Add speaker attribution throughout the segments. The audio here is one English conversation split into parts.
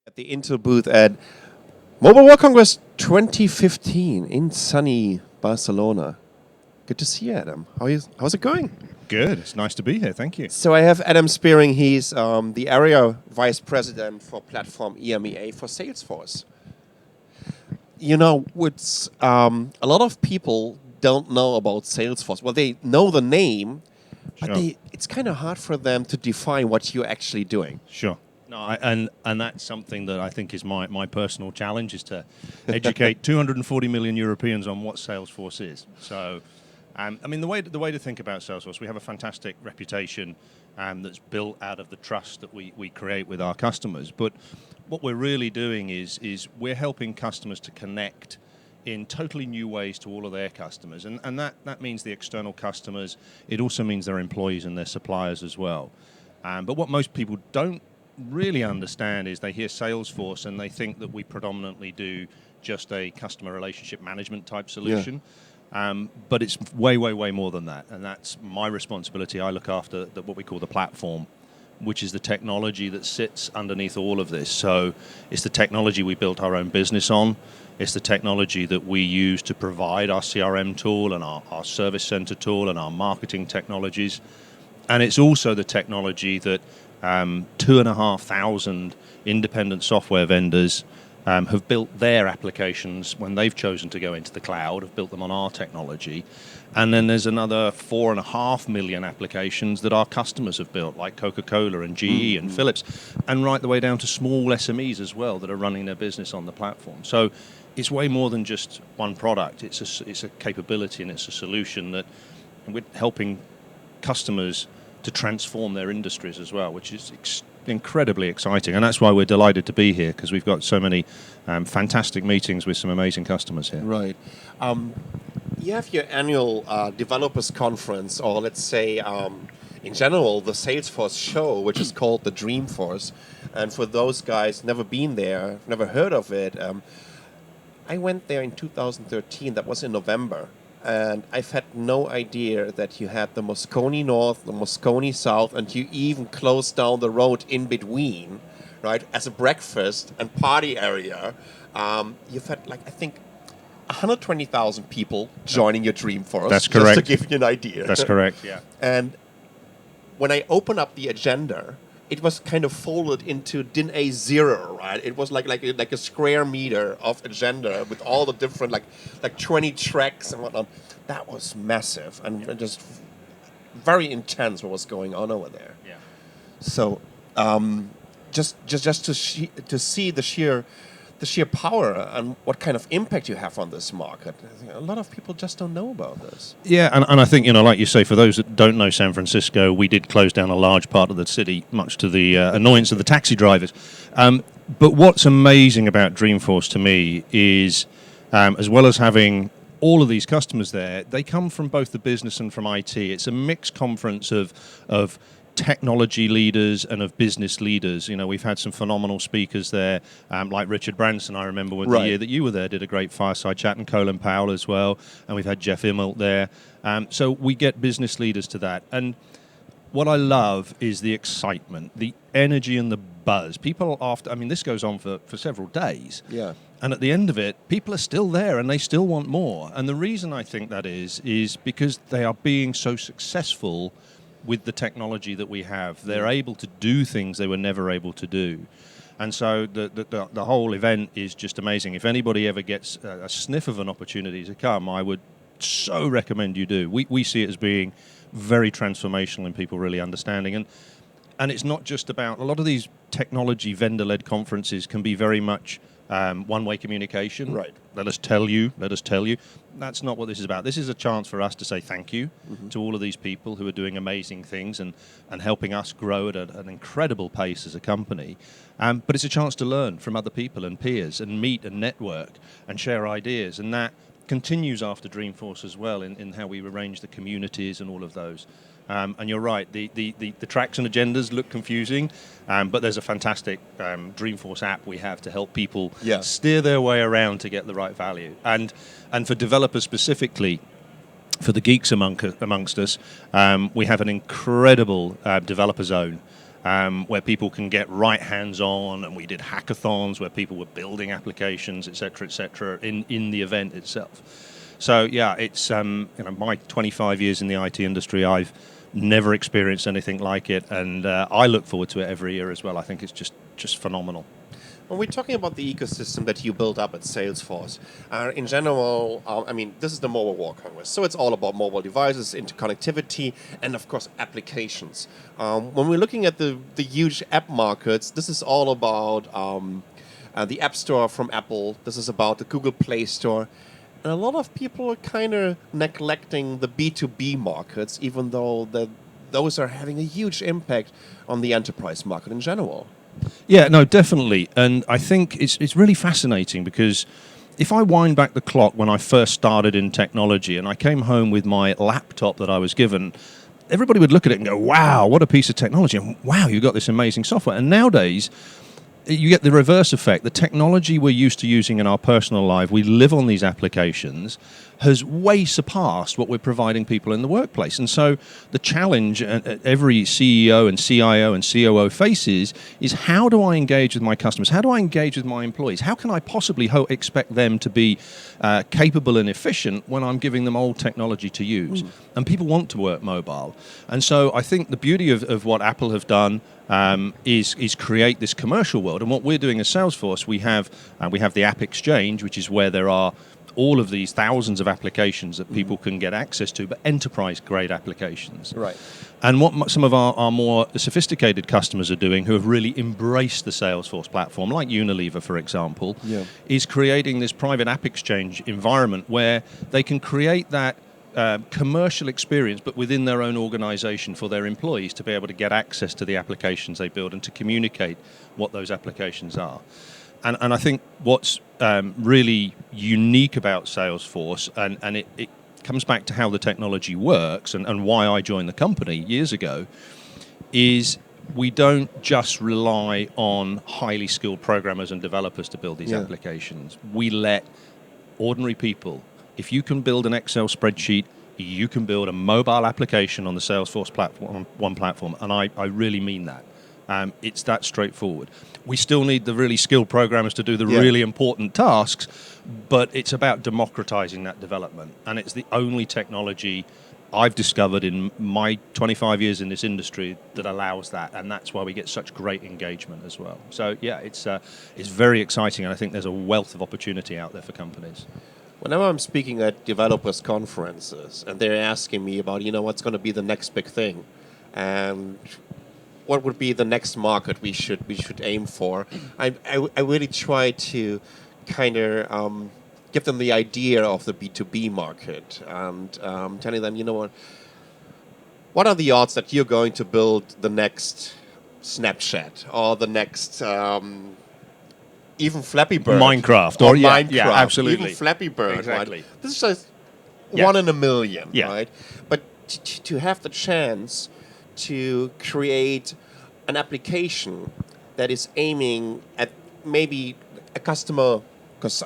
Speaker 1: At the Intel booth at Mobile World Congress 2015 in sunny Barcelona. Good to see you, Adam. How's it going?
Speaker 2: Good. It's nice to be here. Thank you.
Speaker 1: So I have Adam Spearing. He's the area vice president for platform EMEA for Salesforce. You know, what's a lot of people don't know about Salesforce. Well, they know the name, but it's kind of hard for them to define what you're actually doing.
Speaker 2: Sure. No, and that's something that I think is my personal challenge, is to educate 240 million Europeans on what Salesforce is. So, I mean, the way to think about Salesforce, we have a fantastic reputation that's built out of the trust that we create with our customers. But what we're really doing is we're helping customers to connect in totally new ways to all of their customers. And that means the external customers. It also means their employees and their suppliers as well. But what most people don't really understand is they hear Salesforce and they think that we predominantly do just a customer relationship management type solution. Yeah. But it's way more than that. And that's my responsibility. I look after what we call the platform, which is the technology that sits underneath all of this. So it's the technology we built our own business on. It's the technology that we use to provide our CRM tool and our service center tool and our marketing technologies. And it's also the technology that 2,500 independent software vendors have built their applications when they've chosen to go into the cloud, have built them on our technology. And then there's another 4.5 million applications that our customers have built, like Coca-Cola and GE and Philips, and right the way down to small SMEs as well that are running their business on the platform. So it's way more than just one product. It's a capability and it's a solution that we're helping customers to transform their industries as well, which is incredibly exciting. And that's why we're delighted to be here, because we've got so many fantastic meetings with some amazing customers here.
Speaker 1: Right. You have your annual developers conference, or let's say, in general, the Salesforce show, which is called the Dreamforce. And for those guys never been there, never heard of it, I went there in 2013. That was in November. And I've had no idea that you had the Moscone North, the Moscone South, and you even closed down the road in between, right, as a breakfast and party area. You've had, I think, 120,000 people joining your Dreamforce.
Speaker 2: That's correct.
Speaker 1: Just to give you an idea.
Speaker 2: That's correct, yeah.
Speaker 1: And when I open up the agenda, it was kind of folded into DIN A0, right? It was like a square meter of agenda with all the different like 20 tracks and whatnot. That was massive and just very intense what was going on over there.
Speaker 2: Yeah.
Speaker 1: So just to see the sheer power and what kind of impact you have on this market. I think a lot of people just don't know about this.
Speaker 2: Yeah, and I think, like you say, for those that don't know San Francisco, we did close down a large part of the city, much to the annoyance of the taxi drivers. But what's amazing about Dreamforce to me is, as well as having all of these customers there, they come from both the business and from IT. It's a mixed conference of technology leaders and of business leaders. We've had some phenomenal speakers there, like Richard Branson, I remember the year that you were there, did a great fireside chat, and Colin Powell as well, and we've had Jeff Immelt there. So we get business leaders to that. And what I love is the excitement, the energy and the buzz. People this goes on for several days.
Speaker 1: Yeah.
Speaker 2: And at the end of it, people are still there and they still want more. And the reason I think that is because they are being so successful with the technology that we have. They're able to do things they were never able to do. And so the whole event is just amazing. If anybody ever gets a sniff of an opportunity to come, I would so recommend you do. We see it as being very transformational in people really understanding. And it's not just about, a lot of these technology vendor-led conferences can be very much one-way communication.
Speaker 1: Right.
Speaker 2: Let us tell you. That's not what this is about. This is a chance for us to say thank you to all of these people who are doing amazing things and helping us grow at an incredible pace as a company. But it's a chance to learn from other people and peers and meet and network and share ideas. And that continues after Dreamforce as well in how we arrange the communities and all of those. And you're right, the tracks and agendas look confusing, but there's a fantastic Dreamforce app we have to help people steer their way around to get the right value. And for developers specifically, for the geeks amongst us, we have an incredible developer zone where people can get right hands-on, and we did hackathons where people were building applications, et cetera, in the event itself. So yeah, it's my 25 years in the IT industry, I've never experienced anything like it, and I look forward to it every year as well. I think it's just phenomenal.
Speaker 1: When we're talking about the ecosystem that you built up at Salesforce, in general, this is the Mobile World Congress, so it's all about mobile devices, interconnectivity, and of course applications. When we're looking at the huge app markets, this is all about the App Store from Apple. This is about the Google Play Store. And a lot of people are kind of neglecting the B2B markets, even though those are having a huge impact on the enterprise market in general.
Speaker 2: Yeah, no, definitely. And I think it's really fascinating because if I wind back the clock when I first started in technology and I came home with my laptop that I was given, everybody would look at it and go, wow, what a piece of technology. And wow, you've got this amazing software. And nowadays, you get the reverse effect. The technology we're used to using in our personal life, we live on these applications, has way surpassed what we're providing people in the workplace. And so the challenge every CEO and CIO and COO faces is, how do I engage with my customers? How do I engage with my employees? How can I possibly expect them to be capable and efficient when I'm giving them old technology to use? And people want to work mobile. And so I think the beauty of what Apple have done is create this commercial world. And what we're doing as Salesforce, we have the App Exchange, which is where there are all of these thousands of applications that people can get access to, but enterprise-grade applications.
Speaker 1: Right.
Speaker 2: And what some of our more sophisticated customers are doing, who have really embraced the Salesforce platform, like Unilever, for example, is creating this private App Exchange environment where they can create that commercial experience, but within their own organization, for their employees to be able to get access to the applications they build and to communicate what those applications are. And I think what's really unique about Salesforce, and it comes back to how the technology works and why I joined the company years ago, is we don't just rely on highly skilled programmers and developers to build these applications. We let ordinary people, if you can build an Excel spreadsheet, you can build a mobile application on the Salesforce platform, one platform, and I really mean that. It's that straightforward. We still need the really skilled programmers to do the really important tasks, but it's about democratizing that development. And it's the only technology I've discovered in my 25 years in this industry that allows that, and that's why we get such great engagement as well. So yeah, it's very exciting, and I think there's a wealth of opportunity out there for companies.
Speaker 1: Whenever I'm speaking at developers conferences and they're asking me about, what's going to be the next big thing, and what would be the next market we should aim for, I really try to kind of give them the idea of the B2B market and telling them, what are the odds that you're going to build the next Snapchat or the next even Flappy Bird,
Speaker 2: Minecraft,
Speaker 1: Minecraft,
Speaker 2: yeah, absolutely,
Speaker 1: even Flappy Bird,
Speaker 2: exactly.
Speaker 1: Right? This is just 1 in a million,
Speaker 2: yeah.
Speaker 1: Right? But to have the chance to create an application that is aiming at maybe a customer, because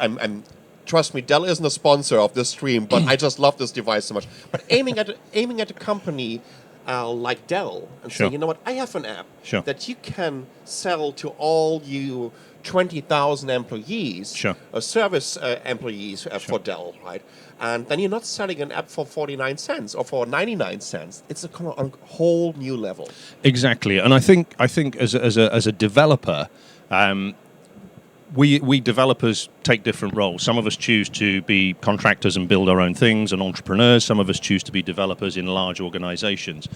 Speaker 1: trust me, Dell isn't a sponsor of this stream, but I just love this device so much. But aiming at a company like Dell and saying, I have an app that you can sell to all you 20,000 employees, or service employees for Dell, right? And then you're not selling an app for 49 cents or for 99 cents. It's a whole new level.
Speaker 2: Exactly, and I think as a developer, we developers take different roles. Some of us choose to be contractors and build our own things and entrepreneurs. Some of us choose to be developers in large organizations.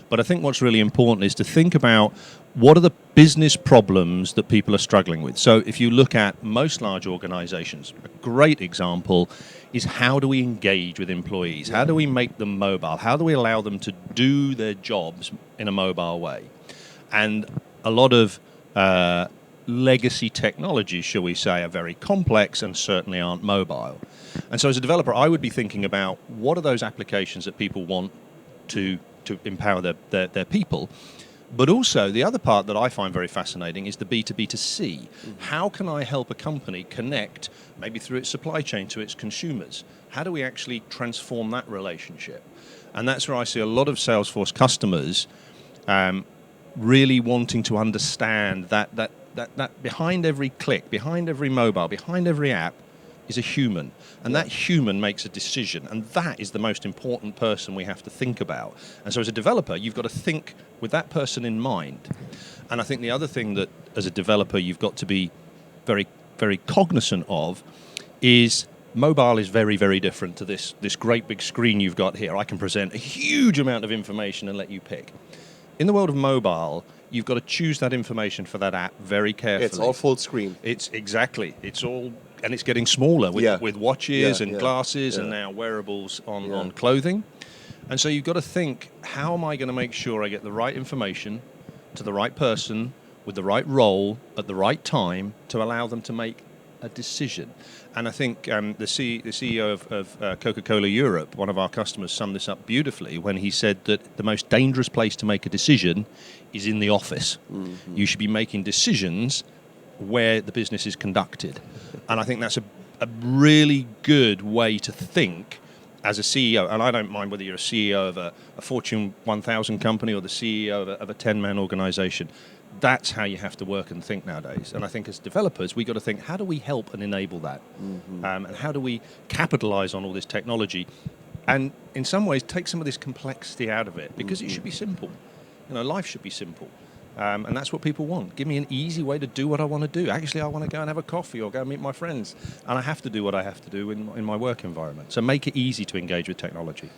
Speaker 2: But I think what's really important is to think about what are the business problems that people are struggling with. So if you look at most large organizations, a great example is, how do we engage with employees? How do we make them mobile? How do we allow them to do their jobs in a mobile way? And a lot of legacy technologies, shall we say, are very complex and certainly aren't mobile. And so as a developer, I would be thinking about what are those applications that people want to empower their people. But also the other part that I find very fascinating is the B2B2C. How can I help a company connect, maybe through its supply chain, to its consumers? How do we actually transform that relationship? And that's where I see a lot of Salesforce customers really wanting to understand that behind every click, behind every mobile, behind every app is a human. And that human makes a decision. And that is the most important person we have to think about. And so as a developer, you've got to think with that person in mind. And I think the other thing that as a developer you've got to be very, very cognizant of is mobile is very, very different to this great big screen you've got here. I can present a huge amount of information and let you pick. In the world of mobile, you've got to choose that information for that app very carefully.
Speaker 1: It's all full screen.
Speaker 2: It's all, and it's getting smaller with watches and glasses and now wearables on clothing. And so you've got to think, how am I going to make sure I get the right information to the right person with the right role at the right time to allow them to make a decision? And I think the CEO of Coca-Cola Europe, one of our customers, summed this up beautifully when he said that the most dangerous place to make a decision is in the office. Mm-hmm. You should be making decisions where the business is conducted. And I think that's a really good way to think as a CEO. And I don't mind whether you're a CEO of a Fortune 1000 company or the CEO of a 10-man organization. That's how you have to work and think nowadays. And I think as developers, we've got to think, how do we help and enable that? Mm-hmm. And how do we capitalize on all this technology? And in some ways, take some of this complexity out of it, because it should be simple. Life should be simple. And that's what people want. Give me an easy way to do what I want to do. Actually, I want to go and have a coffee or go and meet my friends. And I have to do what I have to do in my work environment. So make it easy to engage with technology.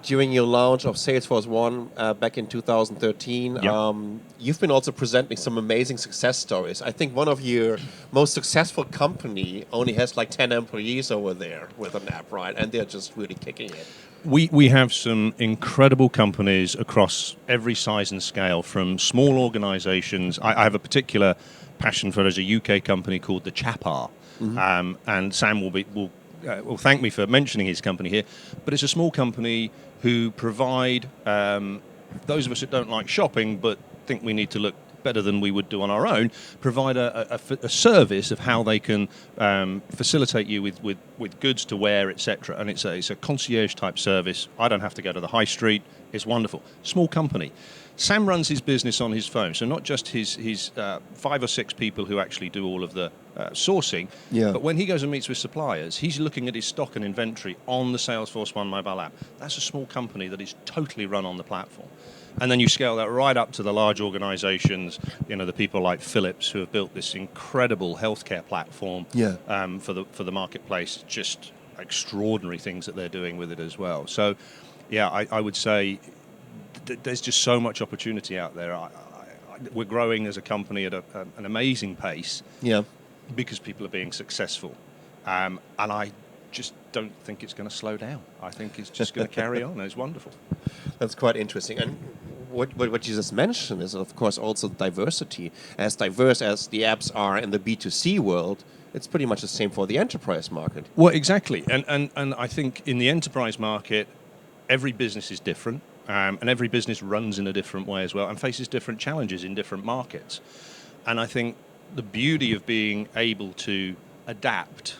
Speaker 1: During your launch of Salesforce One back in 2013, you've been also presenting some amazing success stories. I think one of your most successful company only has like 10 employees over there with an app, right? And they're just really kicking it.
Speaker 2: We have some incredible companies across every size and scale, from small organizations. I have a particular passion for, there's a UK company called the Chapar. Mm-hmm. And Sam will thank me for mentioning his company here, but it's a small company who provide, those of us that don't like shopping but think we need to look better than we would do on our own, provide a service of how they can facilitate you with goods to wear, etc. And it's a concierge type service. I don't have to go to the high street. It's wonderful. Small company. Sam runs his business on his phone, so not just his 5 or 6 people who actually do all of the sourcing, but when he goes and meets with suppliers, he's looking at his stock and inventory on the Salesforce One mobile app. That's a small company that is totally run on the platform. And then you scale that right up to the large organizations, the people like Philips, who have built this incredible healthcare platform for the marketplace. Just extraordinary things that they're doing with it as well. So, I would say there's just so much opportunity out there. We're growing as a company at an amazing pace because people are being successfyou and I just don't think it's going to slow down. I think it's just going to carry on. It's wonderful.
Speaker 1: That's quite interesting. And what you just mentioned is, of course, also diversity. As diverse as the apps are in the B2C world, it's pretty much the same for the enterprise market.
Speaker 2: Well, exactly. And I think in the enterprise market, every business is different. And every business runs in a different way as well and faces different challenges in different markets. And I think the beauty of being able to adapt,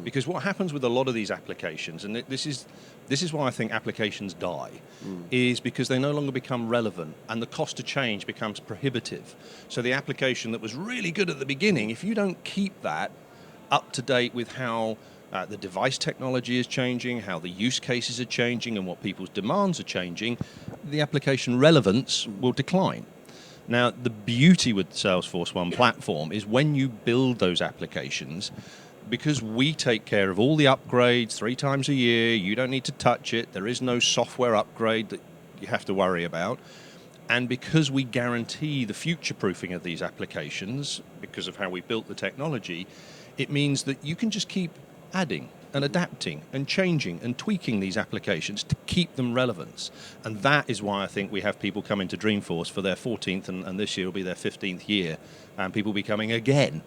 Speaker 2: because what happens with a lot of these applications, and this is why I think applications die, is because they no longer become relevant and the cost to change becomes prohibitive. So the application that was really good at the beginning, if you don't keep that up to date with how the device technology is changing, how the use cases are changing, and what people's demands are changing, the application relevance will decline. Now, the beauty with the Salesforce One platform is when you build those applications, because we take care of all the upgrades 3 times a year, you don't need to touch it, there is no software upgrade that you have to worry about, and because we guarantee the future-proofing of these applications, because of how we built the technology, it means that you can just keep adding and adapting and changing and tweaking these applications to keep them relevant. And that is why I think we have people coming to Dreamforce for their 14th and this year will be their 15th year, and people will be coming again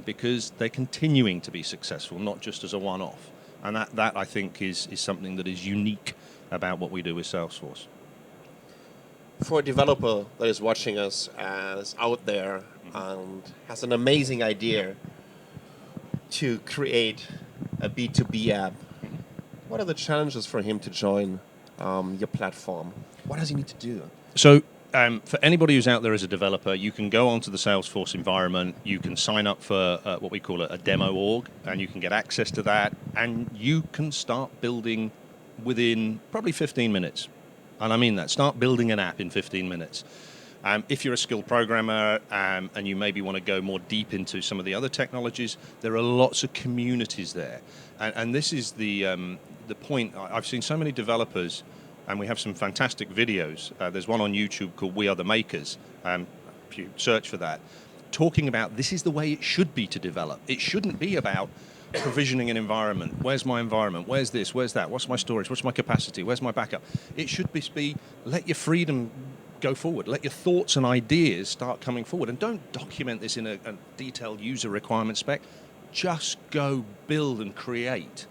Speaker 2: because they're continuing to be successful, not just as a one-off. And that I think is something that is unique about what we do with Salesforce.
Speaker 1: For a developer that is watching us, is out there and has an amazing idea to create a B2B app, what are the challenges for him to join your platform? What does he need to do?
Speaker 2: So for anybody who's out there as a developer, you can go onto the Salesforce environment, you can sign up for what we call a demo org, and you can get access to that, and you can start building within probably 15 minutes. And I mean that, start building an app in 15 minutes. If you're a skilled programmer and you maybe want to go more deep into some of the other technologies, there are lots of communities there. And this is the point. I've seen so many developers, and we have some fantastic videos. There's one on YouTube called We Are the Makers. If you search for that, talking about this is the way it should be to develop. It shouldn't be about provisioning an environment. Where's my environment? Where's this? Where's that? What's my storage? What's my capacity? Where's my backup? It should be let your freedom go forward. Let your thoughts and ideas start coming forward. And don't document this in a detailed user requirement spec. Just go build and create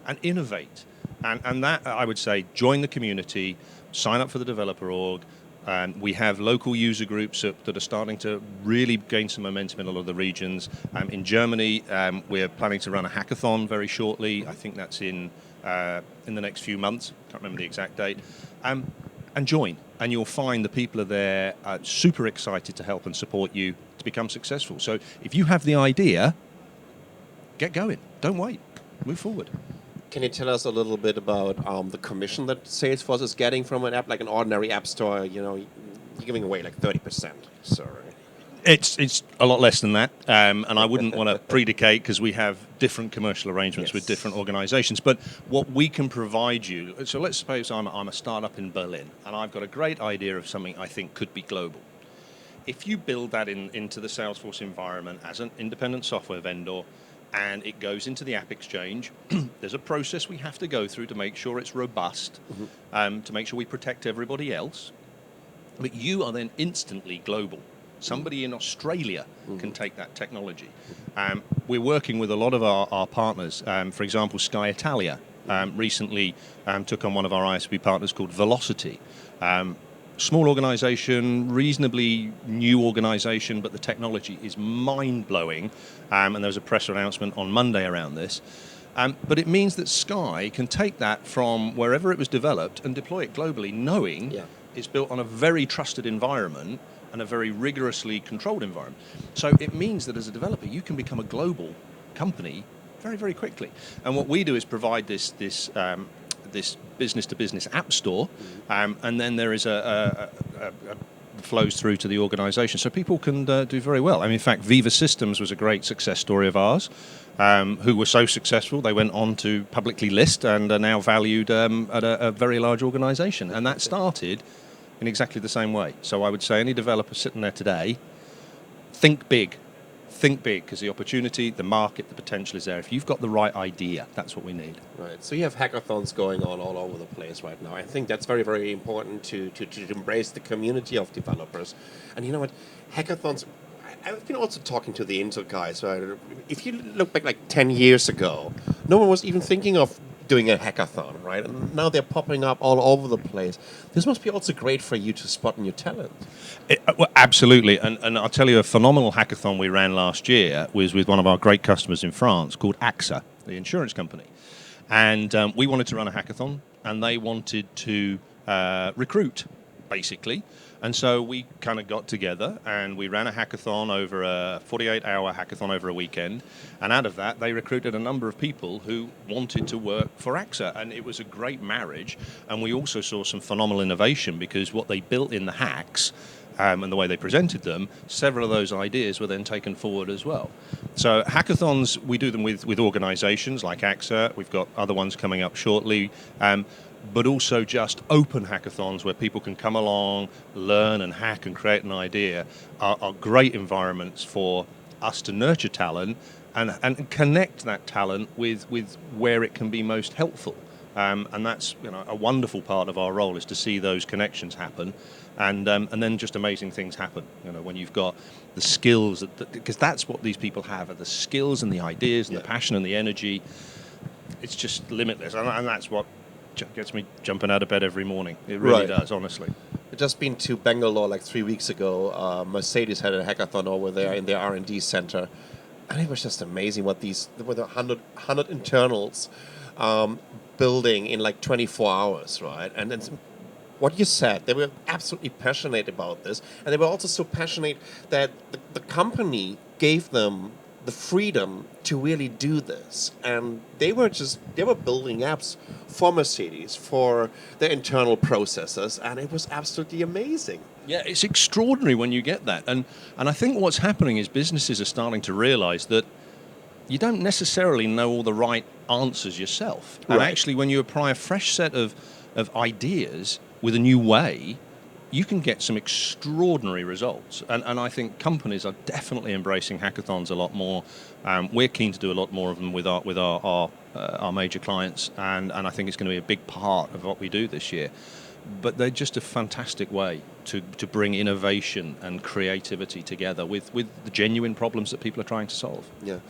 Speaker 2: and innovate. And that, I would say, join the community, sign up for the developer org. We have local user groups that are starting to really gain some momentum in a lot of the regions. In Germany, we're planning to run a hackathon very shortly. I think that's in the next few months. Can't remember the exact date. And join, and you'll find the people are there super excited to help and support you to become successful. So if you have the idea, get going. Don't wait. Move forward.
Speaker 1: Can you tell us a little bit about the commission that Salesforce is getting from an app, like an ordinary app store? You know, you're giving away like 30%. Sorry.
Speaker 2: It's a lot less than that, and I wouldn't want to predicate because we have different commercial arrangements with different organizations. But what we can provide you, so let's suppose I'm a startup in Berlin, and I've got a great idea of something I think could be global. If you build that into the Salesforce environment as an independent software vendor, and it goes into the App Exchange, there's a process we have to go through to make sure it's robust, to make sure we protect everybody else. But you are then instantly global. Somebody in Australia can take that technology. We're working with a lot of our partners. For example, Sky Italia recently took on one of our ISP partners called Velocity. Small organization, reasonably new organization, but the technology is mind-blowing. And there was a press announcement on Monday around this. But it means that Sky can take that from wherever it was developed and deploy it globally, knowing it's built on a very trusted environment and a very rigorously controlled environment. So it means that as a developer, you can become a global company very, very quickly. And what we do is provide this business-to-business app store, and then there is a flows through to the organization. So people can do very well. I mean, in fact, Viva Systems was a great success story of ours, who were so successful, they went on to publicly list and are now valued at a very large organization. And that started in exactly the same way. So I would say any developer sitting there today, think big. Think big, because the opportunity, the market, the potential is there. If you've got the right idea, that's what we need. Right.
Speaker 1: So you have hackathons going on all over the place right now. I think that's very, very important to embrace the community of developers. And you know what? Hackathons, I've been also talking to the Intel guys. Right? If you look back like 10 years ago, no one was even thinking of doing a hackathon, right? And now they're popping up all over the place. This must be also great for you to spot new talent.
Speaker 2: Well, absolutely. And I'll tell you, a phenomenal hackathon we ran last year was with one of our great customers in France called AXA, the insurance company. And we wanted to run a hackathon, and they wanted to recruit, basically. And so we kind of got together and we ran a hackathon over a 48-hour hackathon over a weekend. And out of that, they recruited a number of people who wanted to work for AXA. And it was a great marriage. And we also saw some phenomenal innovation, because what they built in the hacks and the way they presented them, several of those ideas were then taken forward as well. So hackathons, we do them with organizations like AXA. We've got other ones coming up shortly. But also just open hackathons where people can come along, learn and hack and create an idea are great environments for us to nurture talent and connect that talent with where it can be most helpful. And that's a wonderful part of our role, is to see those connections happen, and then just amazing things happen. When you've got the skills, because that's what these people have, are the skills and the ideas and the passion and the energy. It's just limitless, and that's what gets me jumping out of bed every morning. It really does, honestly.
Speaker 1: I've just been to Bangalore like 3 weeks ago. Mercedes had a hackathon over there in their R&D center, and it was just amazing what there were 100 internals building in like 24 hours, right? And then what you said. They were absolutely passionate about this, and they were also so passionate that the company gave them the freedom to really do this, and they were building apps for Mercedes for their internal processes, and it was absolutely amazing.
Speaker 2: Yeah, it's extraordinary when you get that. And I think what's happening is businesses are starting to realize that you don't necessarily know all the right answers yourself. And
Speaker 1: Right.
Speaker 2: actually, when you apply a fresh set of ideas with a new way, you can get some extraordinary results. And I think companies are definitely embracing hackathons a lot more. We're keen to do a lot more of them with our major clients, and I think it's going to be a big part of what we do this year. But they're just a fantastic way to bring innovation and creativity together with the genuine problems that people are trying to solve.
Speaker 1: Yeah.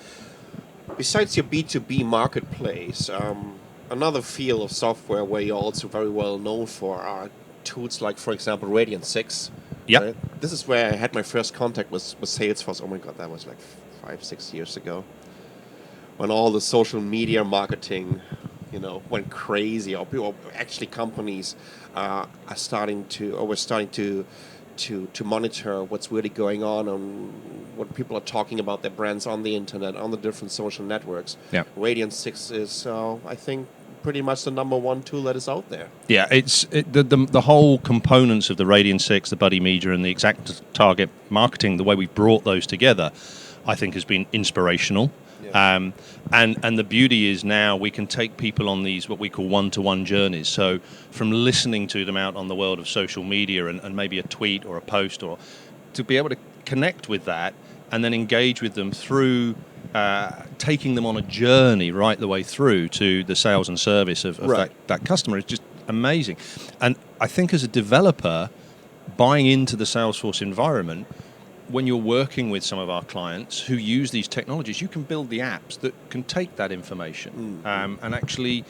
Speaker 1: Besides your B2B marketplace, another field of software where you're also very well known for are tools like, for example, Radiant 6.
Speaker 2: Yep.
Speaker 1: Right? This is where I had my first contact with Salesforce. Oh my God, that was like 5-6 years ago. When all the social media marketing, went crazy, or people, actually companies we're starting to monitor what's really going on and what people are talking about their brands on the internet, on the different social networks.
Speaker 2: Yeah.
Speaker 1: Radiant 6 is, I think, pretty much the number one tool that is out there.
Speaker 2: Yeah, the whole components of the Radiant 6, the Buddy Media, and the exact target marketing, the way we brought those together, I think has been inspirational.
Speaker 1: Yeah.
Speaker 2: And the beauty is now we can take people on these what we call one-to-one journeys. So from listening to them out on the world of social media and maybe a tweet or a post, or to be able to connect with that and then engage with them through taking them on a journey right the way through to the sales and service of
Speaker 1: Right.
Speaker 2: that customer is just amazing. And I think as a developer, buying into the Salesforce environment, when you're working with some of our clients who use these technologies, you can build the apps that can take that information. And actually,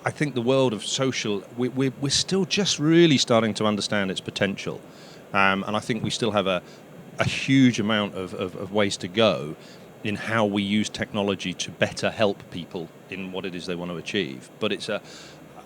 Speaker 2: I think the world of social, we're still just really starting to understand its potential. And I think we still have a huge amount of ways to go in how we use technology to better help people in what it is they want to achieve. But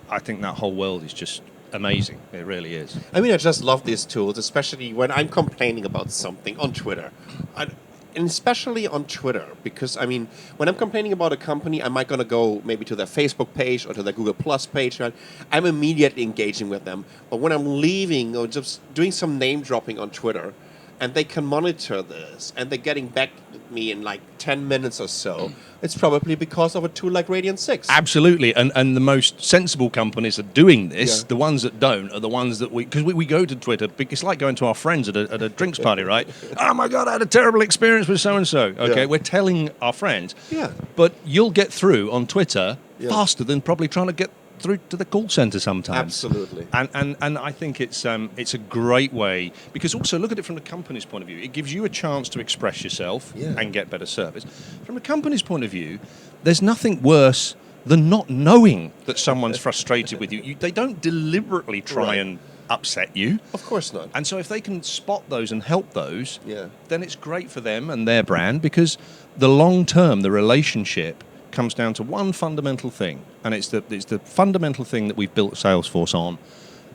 Speaker 2: I think that whole world is just amazing. It really is.
Speaker 1: I mean, I just love these tools, especially when I'm complaining about something on Twitter. And especially on Twitter, because, I mean, when I'm complaining about a company, I might going to go maybe to their Facebook page or to their Google Plus page. Right? I'm immediately engaging with them. But when I'm leaving or just doing some name dropping on Twitter, and they can monitor this, and they're getting back to me in like 10 minutes or so, it's probably because of a tool like Radiant 6.
Speaker 2: Absolutely, and the most sensible companies are doing this.
Speaker 1: Yeah.
Speaker 2: The ones that don't are the ones that because we go to Twitter. It's like going to our friends at a drinks party, right? Oh my God, I had a terrible experience with so-and-so. Okay,
Speaker 1: Yeah.
Speaker 2: we're telling our friends.
Speaker 1: Yeah.
Speaker 2: But you'll get through on Twitter
Speaker 1: Yeah.
Speaker 2: faster than probably trying to get through to the call center sometimes.
Speaker 1: Absolutely.
Speaker 2: And I think it's a great way, because also look at it from the company's point of view. It gives you a chance to express yourself
Speaker 1: Yeah.
Speaker 2: and get better service. From the company's point of view, there's nothing worse than not knowing that someone's frustrated with you. They don't deliberately try
Speaker 1: Right.
Speaker 2: and upset you.
Speaker 1: Of course not.
Speaker 2: And so if they can spot those and help those,
Speaker 1: Yeah.
Speaker 2: then it's great for them and their brand, because the long term, the relationship comes down to one fundamental thing, and it's the fundamental thing that we've built Salesforce on,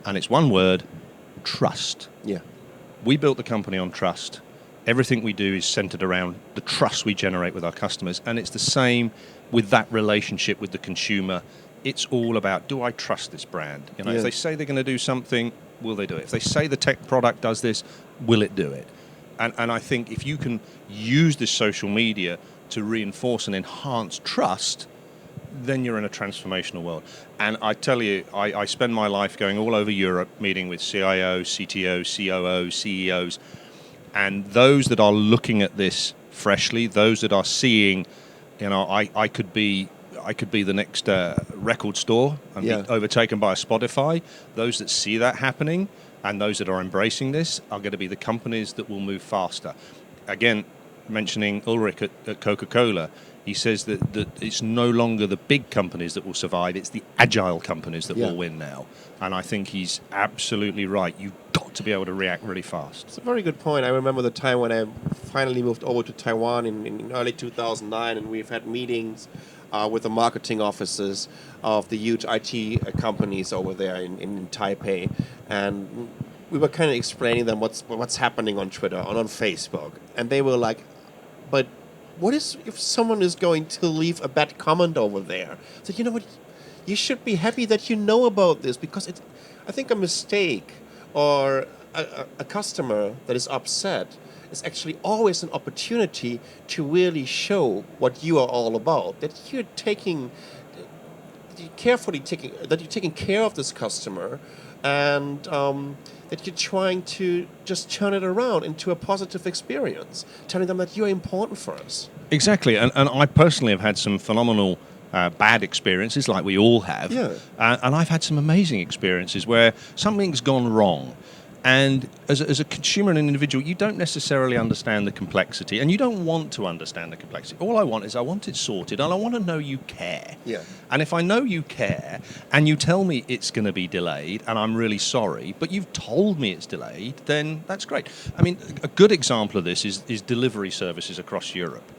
Speaker 2: and it's one word: trust.
Speaker 1: Yeah.
Speaker 2: We built the company on trust. Everything we do is centered around the trust we generate with our customers, and it's the same with that relationship with the consumer. It's all about, do I trust this brand?
Speaker 1: Yeah.
Speaker 2: If they say they're going to do something, will they do it? If they say the tech product does this, will it do it? And I think if you can use this social media to reinforce and enhance trust, then you're in a transformational world. And I tell you, I spend my life going all over Europe, meeting with CIOs, CTOs, COOs, CEOs, and those that are looking at this freshly, those that are seeing, I could be the next record store and
Speaker 1: Yeah.
Speaker 2: be overtaken by a Spotify. Those that see that happening and those that are embracing this are going to be the companies that will move faster. Again, mentioning Ulrich at Coca-Cola, he says that it's no longer the big companies that will survive, it's the agile companies that
Speaker 1: Yeah.
Speaker 2: will win now. And I think he's absolutely right. You've got to be able to react really fast.
Speaker 1: It's a very good point. I remember the time when I finally moved over to Taiwan in early 2009, and we've had meetings with the marketing offices of the huge IT companies over there in Taipei, and we were kind of explaining them what's happening on Twitter and on Facebook, and they were like, "But what is if someone is going to leave a bad comment over there?" So you know what, you should be happy that you know about this, because it's, I think, a mistake or a customer that is upset is actually always an opportunity to really show what you are all about. That you're taking care of this customer, and that you're trying to just turn it around into a positive experience, telling them that you're important for us.
Speaker 2: Exactly, and I personally have had some phenomenal bad experiences, like we all have.
Speaker 1: Yeah.
Speaker 2: And I've had some amazing experiences where something's gone wrong. And as a consumer and an individual, you don't necessarily understand the complexity, and you don't want to understand the complexity. All I want is I want it sorted, and I want to know you care.
Speaker 1: Yeah.
Speaker 2: And if I know you care, and you tell me it's going to be delayed, and I'm really sorry, but you've told me it's delayed, then that's great. I mean, a good example of this is delivery services across Europe.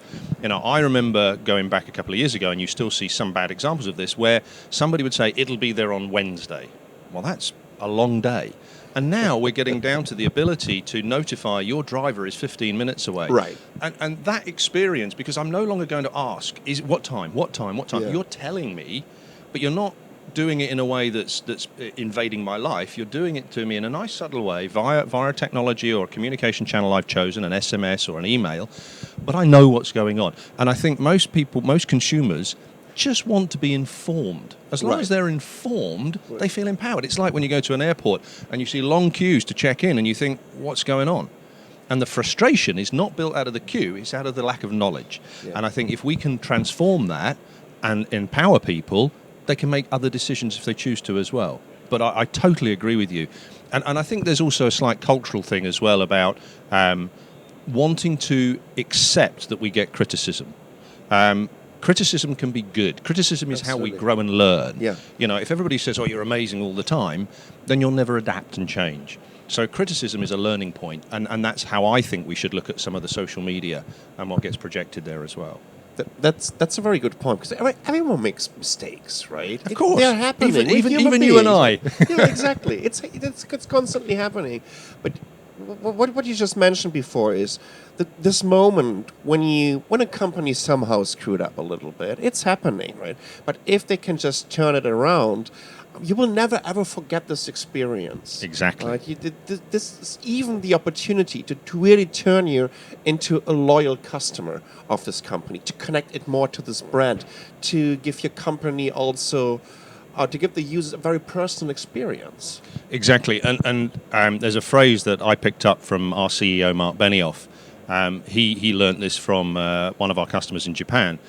Speaker 2: You know, I remember going back a couple of years ago, and you still see some bad examples of this, where somebody would say, it'll be there on Wednesday. Well, that's a long day. And now we're getting down to the ability to notify your driver is 15 minutes away.
Speaker 1: Right.
Speaker 2: And that experience, because I'm no longer going to ask, is what time?
Speaker 1: Yeah.
Speaker 2: You're telling me, but you're not doing it in a way that's invading my life. You're doing it to me in a nice, subtle way via technology or a communication channel I've chosen, an SMS or an email, but I know what's going on. And I think most consumers just want to be informed. As long as they're informed, they feel empowered. It's like when you go to an airport and you see long queues to check in and you think, what's going on? And the frustration is not built out of the queue, it's out of the lack of knowledge. Yeah. And I think if we can transform that and empower people, they can make other decisions if they choose to as well. But I totally agree with you. And I think there's also a slight cultural thing as well about wanting to accept that we get criticism. Criticism can be good. Criticism is how we grow and learn.
Speaker 1: Yeah.
Speaker 2: You know, if everybody says, oh, you're amazing all the time, then you'll never adapt and change. So criticism is a learning point, and that's how I think we should look at some of the social media and what gets projected there as well.
Speaker 1: That's a very good point, because everyone makes mistakes, right?
Speaker 2: Of course.
Speaker 1: They're happening.
Speaker 2: Even you and I.
Speaker 1: Yeah, exactly. It's constantly happening. But what you just mentioned before is this moment when a company somehow screwed up a little bit, it's happening, right? But if they can just turn it around, you will never ever forget this experience.
Speaker 2: Exactly.
Speaker 1: Right? This is even the opportunity to really turn you into a loyal customer of this company, to connect it more to this brand, to give your company also, to give the users a very personal experience.
Speaker 2: Exactly. And there's a phrase that I picked up from our CEO, Mark Benioff. He learnt this from one of our customers in Japan,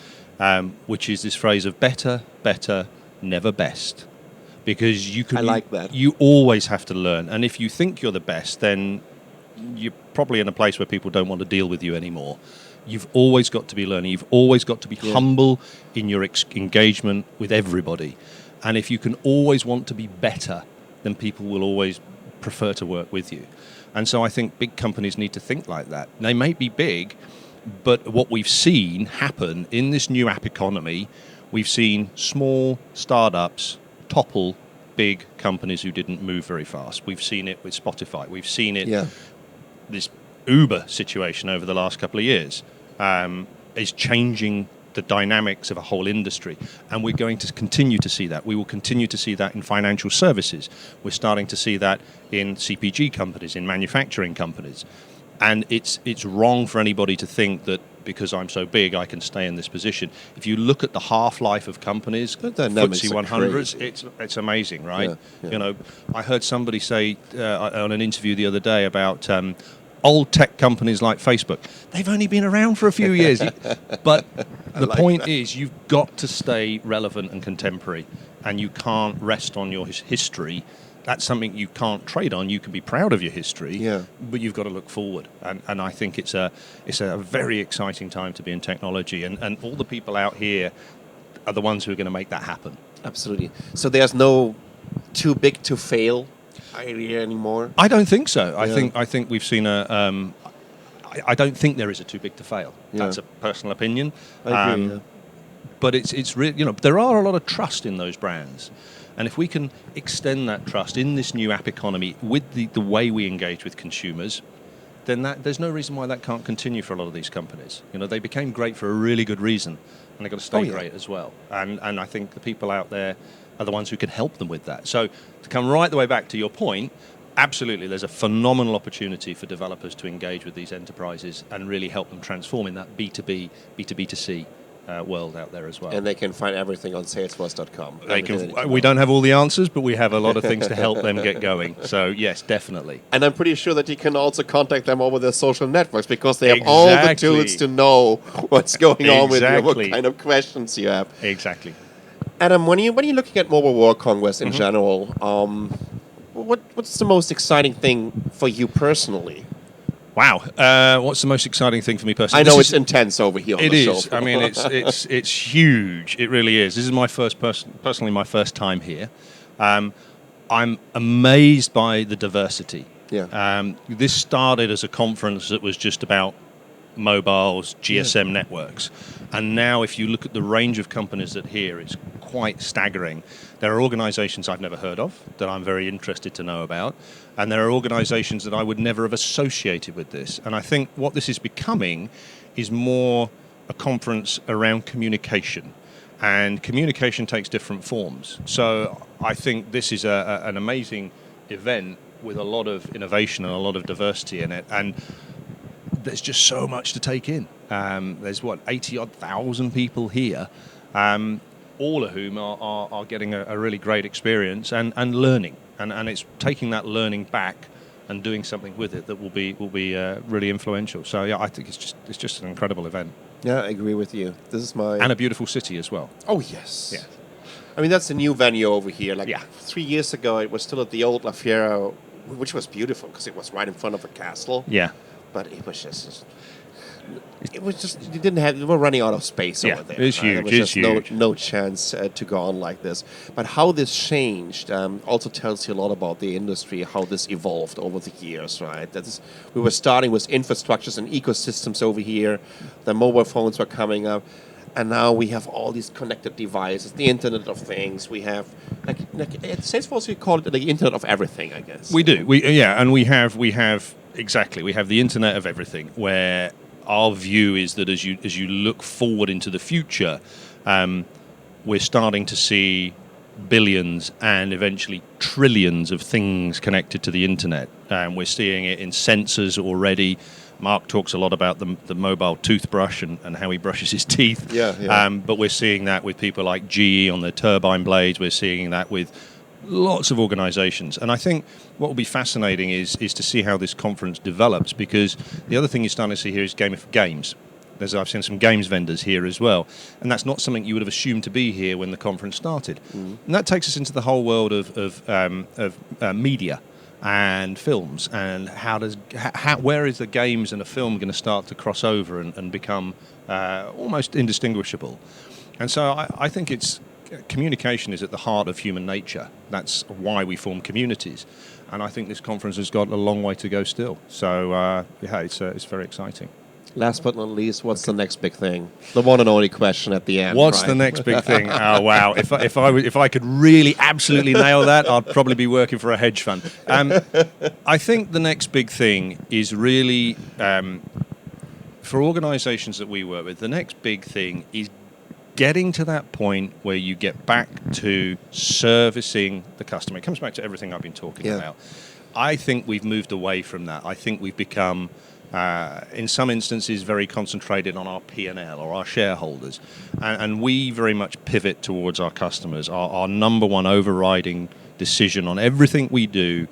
Speaker 2: which is this phrase of better, never best. Because
Speaker 1: I like that.
Speaker 2: You always have to learn. And if you think you're the best, then you're probably in a place where people don't want to deal with you anymore. You've always got to be learning. You've always got to be humble in your engagement with everybody. And if you can always want to be better, then people will always prefer to work with you. And so I think big companies need to think like that. They may be big, but what we've seen happen in this new app economy, we've seen small startups topple big companies who didn't move very fast. We've seen it with Spotify. We've seen it, this Uber situation over the last couple of years is changing the dynamics of a whole industry. And we're going to continue to see that. We will continue to see that in financial services. We're starting to see that in CPG companies, in manufacturing companies. And it's wrong for anybody to think that because I'm so big, I can stay in this position. If you look at the half-life of companies, FTSE 100s, it's amazing, right? Yeah. You know, I heard somebody say on an interview the other day about old tech companies like Facebook. They've only been around for a few years. But the point is, you've got to stay relevant and contemporary, and you can't rest on your history. That's something you can't trade on. You can be proud of your history, but you've got to look forward. And I think it's a very exciting time to be in technology. And all the people out here are the ones who are going to make that happen.
Speaker 1: Absolutely. So there's no too big to fail idea anymore?
Speaker 2: I don't think so. I think we've seen I don't think there is a too big to fail. That's a personal opinion.
Speaker 1: I agree,
Speaker 2: but it's really, there are a lot of trust in those brands. And if we can extend that trust in this new app economy with the way we engage with consumers, then there's no reason why that can't continue for a lot of these companies. They became great for a really good reason, and they've got to stay great as well. And I think the people out there are the ones who can help them with that. So to come right the way back to your point, absolutely, there's a phenomenal opportunity for developers to engage with these enterprises and really help them transform in that B2B, B2B2C world out there as well.
Speaker 1: And they can find everything on Salesforce.com.
Speaker 2: We don't have all the answers, but we have a lot of things to help them get going. So yes, definitely.
Speaker 1: And I'm pretty sure that you can also contact them over their social networks because they have all the tools to know what's going on with you, what kind of questions you have.
Speaker 2: Exactly.
Speaker 1: Adam, when you're looking at Mobile World Congress in general, what's the most exciting thing for you personally?
Speaker 2: Wow, what's the most exciting thing for me personally?
Speaker 1: I know it's intense over here on the show.
Speaker 2: It is. I mean, it's huge. It really is. This is my personally my first time here. I'm amazed by the diversity.
Speaker 1: Yeah.
Speaker 2: This started as a conference that was just about mobiles, GSM networks. And now if you look at the range of companies that are here, it's quite staggering. There are organizations I've never heard of that I'm very interested to know about. And there are organizations that I would never have associated with this. And I think what this is becoming is more a conference around communication. And communication takes different forms. So I think this is an amazing event with a lot of innovation and a lot of diversity in it. And there's just so much to take in. There's 80-odd thousand people here, all of whom are getting a really great experience and learning. And it's taking that learning back and doing something with it that will be really influential. So yeah, I think it's just an incredible event.
Speaker 1: Yeah, I agree with you. This is
Speaker 2: and a beautiful city as well.
Speaker 1: Oh yes.
Speaker 2: Yeah.
Speaker 1: I mean that's a new venue over here. 3 years ago, it was still at the old La Fiera, which was beautiful because it was right in front of a castle.
Speaker 2: Yeah.
Speaker 1: But it was just you didn't have, you were running out of space over there.
Speaker 2: It's huge.
Speaker 1: There was just no chance to go on like this. But how this changed also tells you a lot about the industry, how this evolved over the years, right? We were starting with infrastructures and ecosystems over here. The mobile phones were coming up. And now we have all these connected devices, the Internet of Things. We have, like at Salesforce, we call it the Internet of Everything, I guess.
Speaker 2: We do. And we have exactly. We have the Internet of Everything, where our view is that as you look forward into the future, we're starting to see billions and eventually trillions of things connected to the Internet. We're seeing it in sensors already. Mark talks a lot about the mobile toothbrush and how he brushes his teeth.
Speaker 1: Yeah.
Speaker 2: But we're seeing that with people like GE on their turbine blades. We're seeing that with lots of organizations. And I think what will be fascinating is to see how this conference develops, because the other thing you're starting to see here is games. I've seen some games vendors here as well. And that's not something you would have assumed to be here when the conference started. Mm. And that takes us into the whole world of media and films, and where is the games and a film going to start to cross over and become almost indistinguishable? And so I think communication is at the heart of human nature. That's why we form communities, and I think this conference has got a long way to go still. So it's very exciting.
Speaker 1: Last but not least, what's the next big thing? The one and only question at the end.
Speaker 2: What's the next big thing? Oh wow! If I could really absolutely nail that, I'd probably be working for a hedge fund. I think the next big thing is really for organisations that we work with. The next big thing is getting to that point where you get back to servicing the customer. It comes back to everything I've been talking about. I think we've moved away from that. I think we've become in some instances very concentrated on our P&L or our shareholders, and we very much pivot towards our customers. Our number one overriding decision on everything we do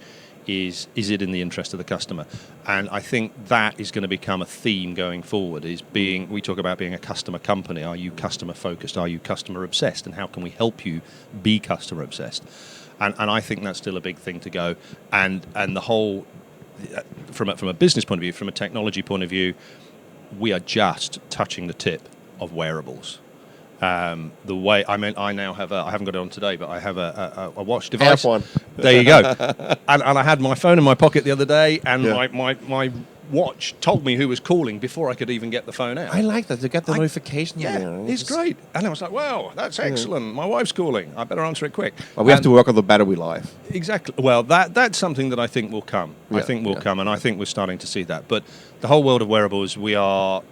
Speaker 2: is it in the interest of the customer? And I think that is going to become a theme going forward, we talk about being a customer company. Are you customer focused? Are you customer obsessed? And how can we help you be customer obsessed? And I think that's still a big thing to go. And the whole, from a business point of view, from a technology point of view, we are just touching the tip of wearables. I now have I haven't got it on today, but I have a watch device.
Speaker 1: I have one.
Speaker 2: There you go. And I had my phone in my pocket the other day, and my watch told me who was calling before I could even get the phone out.
Speaker 1: I like that. You get the notification.
Speaker 2: Yeah,
Speaker 1: there.
Speaker 2: it's great. And I was like, wow, that's excellent. My wife's calling. I better answer it quick.
Speaker 1: Well, we have to work on the battery life.
Speaker 2: Exactly. Well, that's something that I think will come. I think will come, and I think we're starting to see that. But the whole world of wearables, we are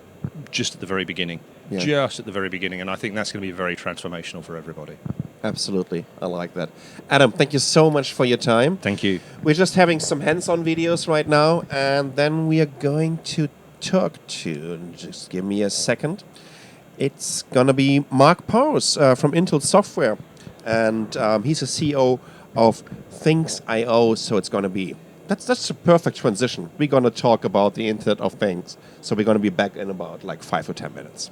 Speaker 2: just at the very beginning.
Speaker 1: Yeah.
Speaker 2: Just at the very beginning, and I think that's going to be very transformational for everybody.
Speaker 1: Absolutely. I like that. Adam, thank you so much for your time.
Speaker 2: Thank you.
Speaker 1: We're just having some hands-on videos right now, and then we are going to talk to, just give me a second, it's going to be Mark Powers from Intel Software, and he's a CEO of Things.io, so it's going to be, that's a perfect transition. We're going to talk about the Internet of Things, so we're going to be back in about like 5 or 10 minutes.